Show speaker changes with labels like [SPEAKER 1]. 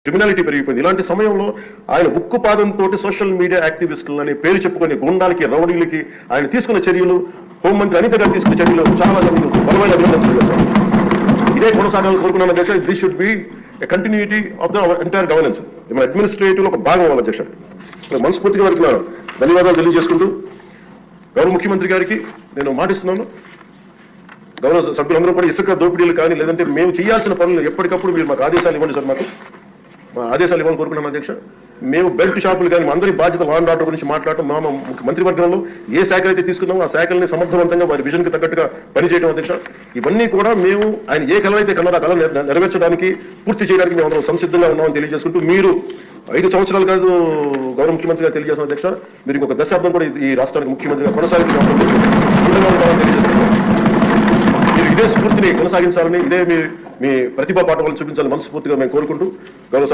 [SPEAKER 1] Criminality పెరిగిపోయింది. ఇలాంటి సమయంలో ఆయన ఉక్కుపాదంతో సోషల్ మీడియా యాక్టివిస్టులని పేరు చెప్పుకొని గుండాలకి రౌడీలకి ఆయన తీసుకున్న చర్యలు, హోంమంత్రి అనిత గారు తీసుకున్న చర్యలు చాలా బలమైన అభినందనలు. ఇదే కొనసాగాలని కోరుకున్నాను అధ్యక్ష. This should be a continuity of the entire governance. మన అడ్మినిస్ట్రేటివ్ ఒక భాగం అవ్వాలి అధ్యక్ష. మనస్ఫూర్తిగా వారికి ధన్యవాదాలు తెలియజేసుకుంటూ గౌరవ ముఖ్యమంత్రి గారికి నేను మాటిస్తున్నాను. గౌరవ సభ్యులందరూ కూడా ఇసుక దోపిడీలు కానీ లేదంటే మేము చేయాల్సిన పనులు ఎప్పటికప్పుడు మీరు మాకు ఆదేశాలు ఇవ్వండి సార్. మాకు ఆదేశాలు ఇవ్వాలని కోరుకున్నాను అధ్యక్ష. మేము బెల్ట్ షాపులు కానీ అందరి బాధ్యత లా అండ్ ఆర్డర్ గురించి మాట్లాడటం మా మంత్రివర్గంలో ఏ శాఖ అయితే తీసుకున్నామో ఆ శాఖల్ని సమర్థవంతంగా వారి విజన్కి తగ్గట్టుగా పనిచేయడం అధ్యక్ష. ఇవన్నీ కూడా మేము ఆయన ఏ కళ అయితే కన్నారో ఆ కళ నెరవేర్చడానికి పూర్తి చేయడానికి మేము అందరం సంసిద్ధంగా ఉన్నామని తెలియజేసుకుంటూ, మీరు 5 సంవత్సరాలు కాదు గౌరవ ముఖ్యమంత్రిగా తెలియజేసిన అధ్యక్ష, మీరు ఇంకొక దశాబ్దం కూడా ఈ రాష్ట్రానికి ముఖ్యమంత్రిగా కొనసాగించాలని మీరు ఇదే స్ఫూర్తిని కొనసాగించాలని, ఇదే మీ ప్రతిభా పాఠవాలు చూపించాలని మనస్ఫూర్తిగా మేము కోరుకుంటూ గౌరవ